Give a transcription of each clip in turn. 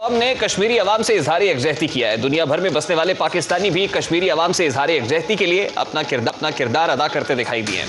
ہم نے کشمیری عوام سے اظہار یکجہتی کیا ہے. دنیا بھر میں بسنے والے پاکستانی بھی کشمیری عوام سے اظہار یکجہتی کے لیے اپنا کردار ادا کرتے دکھائی دیے ہیں.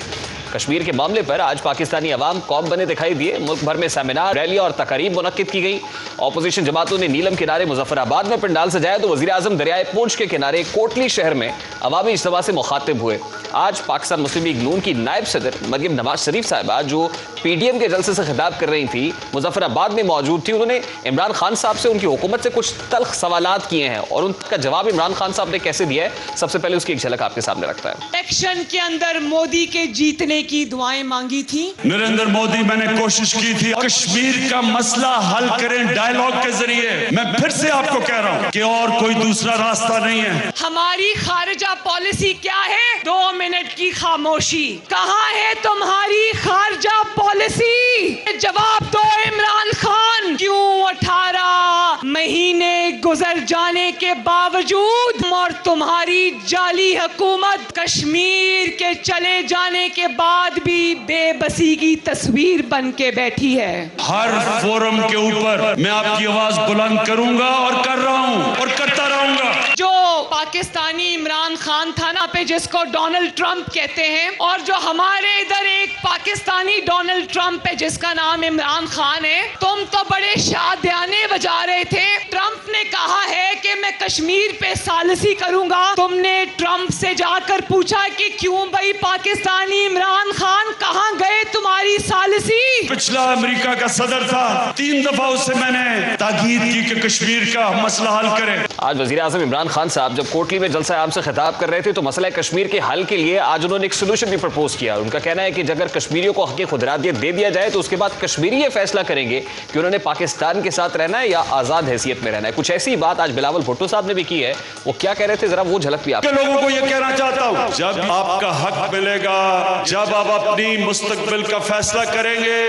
کشمیر کے معاملے پر آج پاکستانی عوام قوم بنے دکھائی دیے. ملک بھر میں سیمینار، ریلیاں اور تقاریب منعقد کی گئی. اپوزیشن جماعتوں نے نیلم کنارے مظفر آباد میں پنڈال سجایا تو وزیر اعظم دریائے پونچھ کے کنارے کوٹلی شہر میں عوامی اجتماع سے مخاطب ہوئے. آج پاکستان مسلم لیگ نون کی نائب صدر مریم نواز شریف صاحبہ جو پی ڈی ایم کے جلسے سے خطاب کر رہی تھی مظفر آباد میں موجود تھی. انہوں نے عمران خان صاحب سے ان کی حکومت سے کچھ تلخ سوالات کیے ہیں اور ان کا جواب عمران خان صاحب نے کیسے دیا ہے سب سے پہلے اس کی ایک جھلک آپ کے سامنے رکھتا ہے. الیکشن کے اندر مودی کے جیتنے کی دعائیں مانگی تھی. نریندر مودی میں نے کوشش کی تھی کشمیر کا مسئلہ حل کریں ڈائیلاگ کے ذریعے. میں پھر سے آپ کو کہہ رہا ہوں کہ اور کوئی دوسرا راستہ نہیں ہے. ہماری خارجہ پالیسی کیا ہے؟ 2 منٹ کی خاموشی. کہاں ہے تمہاری خارجہ پالیسی؟ جواب دو عمران خان. کیوں 18 مہینے گزر جانے کے باوجود اور تمہاری جعلی حکومت کشمیر کے چلے جانے کے بعد بھی بے بسی کی تصویر بن کے بیٹھی ہے؟ ہر فورم کے اوپر میں آپ کی آواز بلند کروں گا اور کر رہا ہوں اور کرتا رہوں گا. جو پاکستانی عمران خان تھا نا پہ جس کو ڈونلڈ ٹرمپ کہتے ہیں اور جو ہمارے ادھر ایک پاکستانی ڈونلڈ ٹرمپ ہے جس کا نام عمران خان ہے. تم تو بڑے شادیانے بجا رہے تھے. ٹرمپ نے کہا ہے کہ میں کشمیر پہ ثالثی کروں گا. تم نے ٹرمپ سے جا کر پوچھا کہ کیوں بھائی پاکستانی عمران خان کہاں گئے تمہاری ثالثی؟ پچھلا امریکہ کا صدر تھا 3 دفعہ اس سے میں نے تاکید کی کہ کشمیر کا مسئلہ حل کرے. آج وزیر اعظم عمران خان صاحب جب کوٹلی میں جلسہ عام سے خطاب کر رہے تھے تو مسئلہ کشمیر کے حل کے لیے آج انہوں نے ایک سولوشن بھی پرپوز کیا. ان کا کہنا ہے کہ اگر کشمیریوں کو حق خودارادیت دے دیا جائے تو اس کے بعد کشمیری یہ فیصلہ کریں گے کہ انہوں نے پاکستان کے ساتھ رہنا ہے یا آزاد حیثیت میں رہنا ہے. کچھ ایسی بات آج بلاول بھٹو صاحب نے بھی کی ہے. وہ کیا کہہ رہے تھے ذرا وہ جھلک بھی آپ لوگوں کو یہ کہنا چاہتا ہوں جب آپ کا حق ملے گا، جب آپ اپنی مستقبل کا فیصلہ کریں گے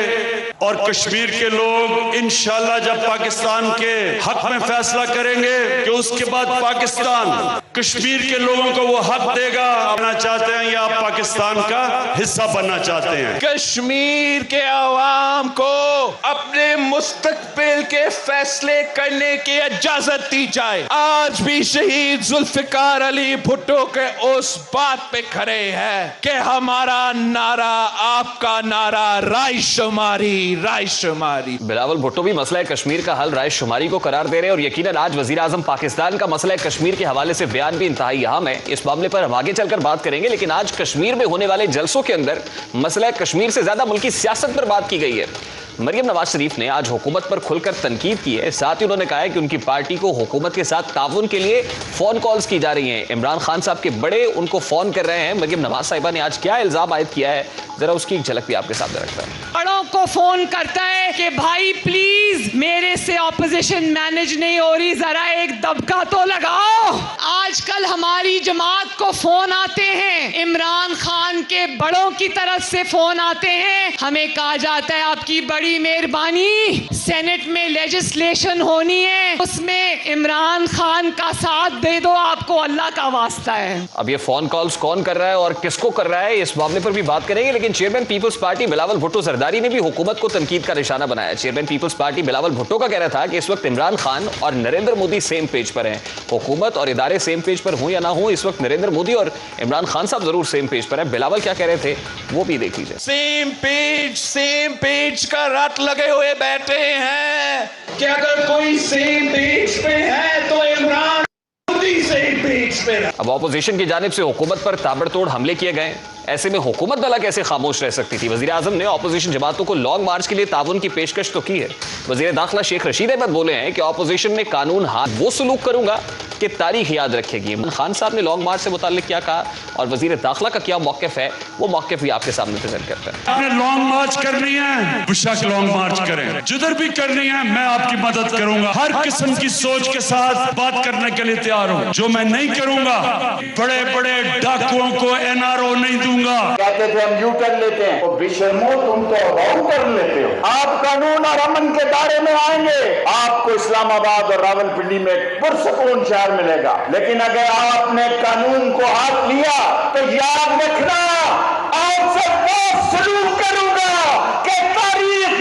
اور کشمیر کے لوگ انشاءاللہ جب پاکستان کے حق میں فیصلہ کریں گے کہ اس کے بعد پاکستان کشمیر کے لوگوں کو وہ حق دے گا بننا چاہتے ہیں یا آپ پاکستان کا حصہ بننا چاہتے ہیں. کشمیر کے عوام کو اپنے مستقبل کے فیصلے کرنے کی اجازت دی جائے. آج بھی شہید ذوالفقار علی بھٹو کے اس بات پہ کھڑے ہیں کہ ہمارا نعرہ آپ کا نعرہ رائے شماری، رائے شماری. بلاول بھٹو بھی مسئلہ کشمیر کا حل رائے شماری کو قرار دے رہے ہیں اور یقیناً آج وزیر اعظم پاکستان کا مسئلہ کشمیر کے حوالے سے بیان بھی انتہائی اہم ہے. اس معاملے پر ہم آگے چل کر بات کریں گے لیکن آج کشمیر میں ہونے والے جلسوں کے اندر مسئلہ کشمیر سے زیادہ ملکی سیاست پر بات کی گئی ہے. مریم نواز شریف نے آج حکومت پر کھل کر تنقید کی ہے. ساتھ ہی انہوں نے کہا ہے کہ ان کی پارٹی کو حکومت کے ساتھ تعاون کے لیے فون کالز کی جا رہی ہیں. عمران خان صاحب کے بڑے ان کو فون کر رہے ہیں. مریم نواز صاحبہ نے آج کیا الزام عائد کیا ہے ذرا اس کی ایک جھلک بھی آپ کے سامنے رکھتا ہے. بڑوں کو فون کرتا ہے کہ بھائی پلیز میرے سے اپوزیشن مینج نہیں ہو رہی، ذرا ایک دبکا تو لگاؤ. آج کل ہماری جماعت کو فون آتے ہیں، عمران خان کے بڑوں کی طرف سے فون آتے ہیں. ہمیں کہا جاتا ہے آپ کی بڑی مہربانی سینٹ میں لیجسلیشن ہونی ہے، اس میں عمران خان کا ساتھ دے دو، آپ کو اللہ کا واسطہ ہے. اب یہ فون کالز کون کر رہا ہے اور کس کو کر رہا ہے اس معاملے پر بھی بات کریں گے لیکن چیئرمین پیپلز پارٹی بلاول بھٹو زرداری نے بھی حکومت کو تنقید کا نشانہ بنایا. چیئرمین پیپلز پارٹی بلاول بھٹو کا کہنا تھا کہ اس وقت عمران خان اور نریندر مودی سیم پیج پر ہیں. حکومت اور ادارے سیم پیج پر ہوں یا نہ ہوں اس وقت نریندر مودی اور عمران خان صاحب ضرور سیم پیج پر ہیں. بلاول کیا کہہ رہے تھے وہ بھی دیکھ لیجیے. سیم پیج کا رٹ لگے ہوئے بیٹھے ہیں کہ اگر کوئی سیم پیج پہ ہے تو عمران مودی سیم پیج پہ ہے. اب اپوزیشن کی جانب سے حکومت پر تابڑ توڑ حملے کیے گئے. ایسے میں حکومت بھلا کیسے خاموش رہ سکتی تھی؟ وزیر اعظم نے اپوزیشن جماعتوں کو لانگ مارچ کے لیے تعاون کی پیشکش تو کی ہے. وزیر داخلہ شیخ رشید احمد بولے ہیں کہ اپوزیشن میں قانون ہاتھ وہ سلوک کروں گا کہ تاریخ یاد رکھے گی. خان صاحب نے لانگ مارچ سے متعلق کیا کہا اور وزیر داخلہ کا کیا موقف ہے وہ موقف بھی آپ کے سامنے پریزنٹ کرتا ہے. آپ نے لانگ مارچ کرنی ہے بشک لانگ مارچ کریں، جدھر بھی کرنی ہے میں آپ کی مدد کروں گا. ہر قسم کی سوچ کے ساتھ بات کرنے کے لیے تیار ہوں. جو میں نہیں کروں گا بڑے بڑے ڈاکوؤں کو NRO نہیں دوں گا. کہتے تھے ہم یو ٹرن لیتے ہیں، بے شرمو تم تو راؤنڈ ٹرن لیتے ہو. آپ قانون اور امن کے دائرے میں آئیں گے آپ کو اسلام آباد اور راولپنڈی میں پرسکون شہر ملے گا. لیکن اگر آپ نے قانون کو ہاتھ لیا تو یاد رکھنا آپ سے وہ سلوک کروں گا کہ تاریخ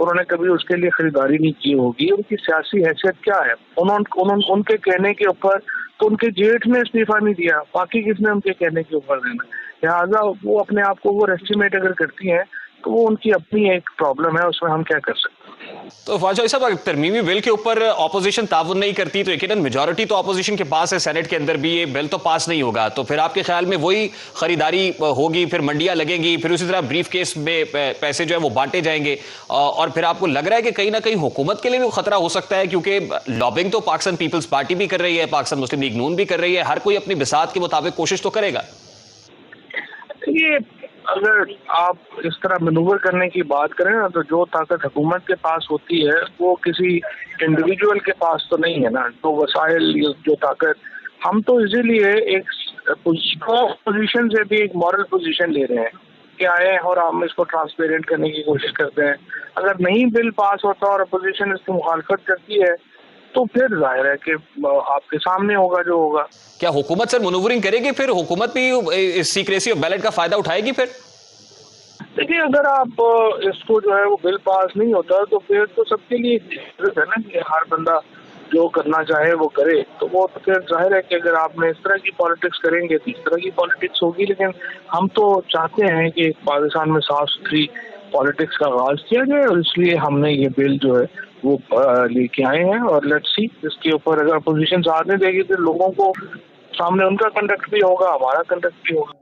انہوں نے کبھی اس کے لیے خریداری نہیں کی ہوگی. ان کی سیاسی حیثیت کیا ہے؟ ان کے کہنے کے اوپر تو ان کے جیٹھ نے استعفیٰ نہیں دیا, باقی کس نے ان کے کہنے کے اوپر دینا؟ لہٰذا وہ اپنے آپ کو اوور ایسٹیمیٹ اگر کرتی ہیں تو وہ ان کی اپنی ایک پرابلم ہے, اس میں ہم کیا کر سکتے ہیں. تو فواز صاحب اگر ترمیمی بل کے اوپر اپوزیشن تعاون نہیں کرتی تو یقیناً میجورٹی تو اپوزیشن کے پاس ہے, سینٹ کے اندر بھی یہ بل تو پاس نہیں ہوگا, تو پھر آپ کے خیال میں وہی خریداری ہوگی, پھر منڈیاں لگیں گی, پھر اسی طرح بریف کیس میں پیسے جو ہے وہ بانٹے جائیں گے, اور پھر آپ کو لگ رہا ہے کہ کہیں نہ کہیں حکومت کے لیے بھی خطرہ ہو سکتا ہے, کیونکہ لابنگ تو پاکستان پیپلز پارٹی بھی کر رہی ہے, پاکستان مسلم لیگ نون بھی کر رہی ہے, ہر کوئی اپنی بساط کے مطابق کوشش تو کرے گا. یہ اگر آپ اس طرح مینوور کرنے کی بات کریں نا, تو جو طاقت حکومت کے پاس ہوتی ہے وہ کسی انڈیویجول کے پاس تو نہیں ہے نا. تو وسائل, جو طاقت, ہم تو اسی لیے ایک پوزیشن سے بھی ایک مورل پوزیشن لے رہے ہیں کہ آئے اور ہم اس کو ٹرانسپیرنٹ کرنے کی کوشش کرتے ہیں. اگر نہیں بل پاس ہوتا اور اپوزیشن اس کی مخالفت کرتی ہے تو پھر ظاہر ہے کہ آپ کے سامنے ہوگا جو ہوگا. کیا حکومت سر منورنگ کرے گی, پھر حکومت بھی سیکریسی اور بیلٹ کا فائدہ اٹھائے گی؟ پھر دیکھیے, اگر آپ اس کو جو ہے وہ بل پاس نہیں ہوتا تو پھر تو سب کے لیے ہے نا کہ ہر بندہ جو کرنا چاہے وہ کرے, تو وہ تو پھر ظاہر ہے کہ اگر آپ نے اس طرح کی پالیٹکس کریں گے تو اس طرح کی پالیٹکس ہوگی. لیکن ہم تو چاہتے ہیں کہ پاکستان میں صاف ستھری پالیٹکس کا آغاز کیا جائے, اور اس لیے ہم نے یہ بل جو ہے وہ لے کے آئے ہیں, اور لیٹس سی اس کے اوپر اگر اپوزیشن ساتھ نہیں دے گی تو لوگوں کو سامنے ان کا کنڈکٹ بھی ہوگا, ہمارا کنڈکٹ بھی ہوگا.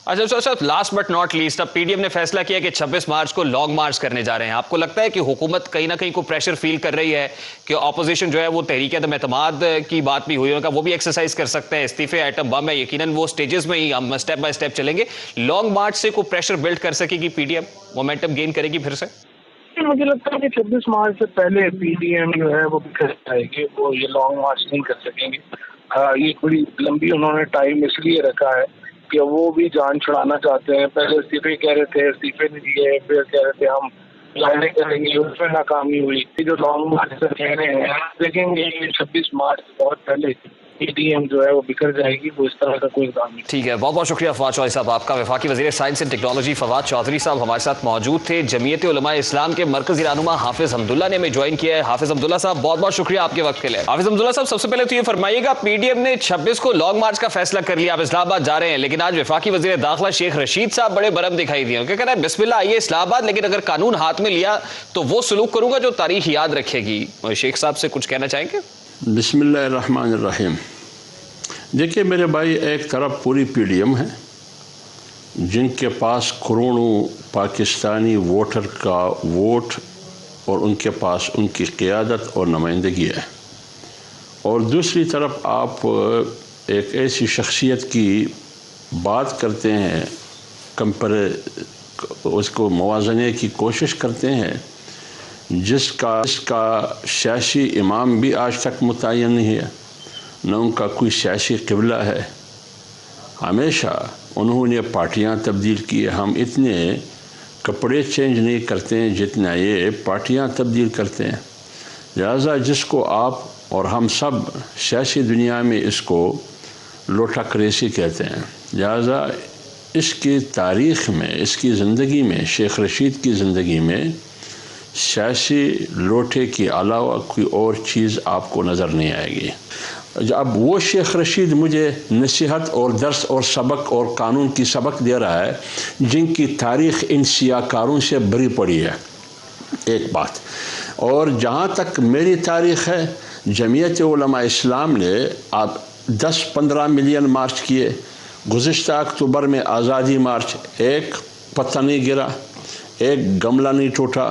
اچھا سر, لاسٹ بٹ ناٹ لیسٹ, اب پی ڈی ایم نے فیصلہ کیا کہ 26 مارچ کو لانگ مارچ کرنے جا رہے ہیں. آپ کو لگتا ہے کہ حکومت کہیں نہ کہیں کو پریشر فیل کر رہی ہے کہ اپوزیشن جو ہے وہ تحریک عدم اعتماد کی بات بھی ہوئی, ان کا وہ بھی ایکسرسائز کر سکتے ہیں, استعفے ایٹم بم ہے, یقیناً وہ سٹیجز میں ہی ہم اسٹیپ بائی اسٹیپ چلیں گے. لانگ مارچ سے کوئی پریشر بلڈ کر سکے گی P D M, momentum gain کرے گی پھر سے؟ مجھے لگتا ہے کہ 26 مارچ سے پہلے پی ڈی ایم جو ہے وہ بکھر جائے گی, وہ یہ لانگ مارچ نہیں کر سکیں گے. یہ بڑی لمبی انہوں نے ٹائم اس لیے رکھا ہے کہ وہ بھی جان چھڑانا چاہتے ہیں. پہلے استعفے کہہ رہے تھے, استعفے نہیں دیے, پھر کہہ رہے تھے ہم ظاہریں کریں گے, اس میں ناکامی ہوئی. جو لانگ مارچ سے کہہ رہے ہیں دیکھیں گے 26 مارچ سے بہت پہلے پی ڈی ایم جو ہے وہ بکھر جائے گی, وہ اس طرح کا کوئی اقدام نہیں. ٹھیک ہے, بہت بہت شکریہ فواد چودھری صاحب آپ کا. وفاقی وزیر science and technology Fawad Chaudhry صاحب ہمارے ساتھ موجود تھے. جمعیت علماء اسلام کے مرکزی رہنما حافظ حمداللہ نے ہمیں جوائن کیا ہے. حافظ حمداللہ صاحب بہت بہت شکریہ آپ کے وقت کے لیے. حافظ حمداللہ صاحب, سب سے پہلے تو یہ فرمائیے گا, پی ڈی ایم نے 26 کو لانگ مارچ کا فیصلہ کر لیا, آپ اسلام آباد جا رہے ہیں, لیکن آج وفاقی وزیر داخلہ شیخ رشید صاحب بڑے برہم دکھائی دیے, کیا کہہ رہا ہے بسم اللہ آئیے اسلام آباد, لیکن اگر قانون ہاتھ میں لیا تو وہ سلوک کروں گا جو تاریخ یاد رکھے گی. شیخ صاحب سے کچھ کہنا چاہیں گے؟ بسم اللہ الرحمن الرحیم. دیکھیے میرے بھائی, ایک طرف پوری پی ڈی ایم ہے جن کے پاس کروڑوں پاکستانی ووٹر کا ووٹ اور ان کے پاس ان کی قیادت اور نمائندگی ہے, اور دوسری طرف آپ ایک ایسی شخصیت کی بات کرتے ہیں, اس کو موازنے کی کوشش کرتے ہیں جس کا سیاسی امام بھی آج تک متعین نہیں ہے, نہ ان کا کوئی سیاسی قبلہ ہے. ہمیشہ انہوں نے پارٹیاں تبدیل کی. ہم اتنے کپڑے چینج نہیں کرتے ہیں جتنا یہ پارٹیاں تبدیل کرتے ہیں. لہذا جس کو آپ اور ہم سب سیاسی دنیا میں اس کو لوٹا کریسی کہتے ہیں, لہذا اس کی تاریخ میں, اس کی زندگی میں, شیخ رشید کی زندگی میں سیاسی لوٹے کے علاوہ کوئی اور چیز آپ کو نظر نہیں آئے گی. اب وہ شیخ رشید مجھے نصیحت اور درس اور سبق اور قانون کی سبق دے رہا ہے جن کی تاریخ ان سیاہکاروں سے بری پڑی ہے, ایک بات. اور جہاں تک میری تاریخ ہے, جمعیت علماء اسلام نے اب 10-15 ملین مارچ کیے. گزشتہ اکتوبر میں آزادی مارچ, ایک پتہ نہیں گرا, ایک گملہ نہیں ٹوٹا,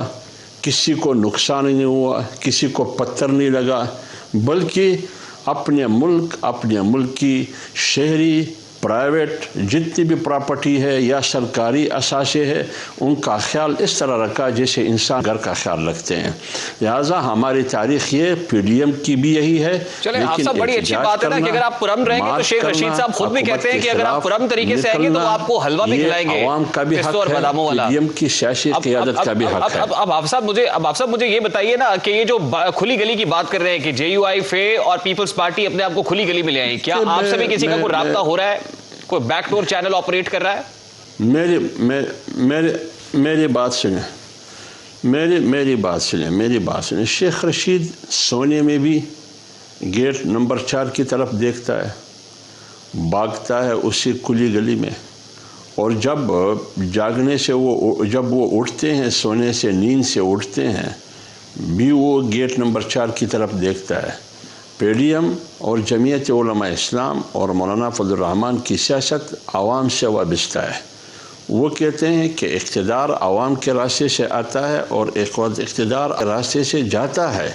کسی کو نقصان نہیں ہوا, کسی کو پتھر نہیں لگا, بلکہ اپنے ملک کی شہری پرائیویٹ جتنی بھی پراپرٹی ہے یا سرکاری اثاثے ہے ان کا خیال اس طرح رکھا جیسے انسان گھر کا خیال رکھتے ہیں. لہٰذا ہماری تاریخ یہ پی ڈی ایم کی بھی یہی ہے. چلیں آپ صاحب, بڑی اچھی بات ہے نا کہ اگر آپ پرم رہیں گے تو شیخ رشید صاحب خود بھی کہتے ہیں کہ اگر آپ پرم طریقے سے آئیں گے تو آپ کو حلوہ بھی کھلائیں گے, عوام کا بھی حق ہے, پی ڈی ایم کی سیاسی قیادت کا بھی حق ہے. اب آپ صاحب مجھے یہ بتائیے نا کہ یہ جو کھلی گلی کی بات کر رہے ہیں کہ جے یو آئی فے اور پیپلز پارٹی اپنے آپ کو کھلی گلی میں لے آئیں, کیا آپ سے بھی کسی کا کوئی رابطہ ہو رہا ہے, کوئی بیک ڈور چینل آپریٹ کر رہا ہے؟ میری بات سنیں. میری بات سنیں شیخ رشید سونے میں بھی گیٹ نمبر 4 کی طرف دیکھتا ہے، بھاگتا ہے اسی کلی گلی میں، اور جب جاگنے سے جب وہ اٹھتے ہیں، سونے سے نیند سے اٹھتے ہیں بھی وہ گیٹ نمبر 4 کی طرف دیکھتا ہے۔ پی ڈی ایم اور جمعیت علماء اسلام اور مولانا فضل الرحمان کی سیاست عوام سے وابستہ ہے۔ وہ کہتے ہیں کہ اقتدار عوام کے راستے سے آتا ہے اور ایک وقت اقتدار راستے سے جاتا ہے۔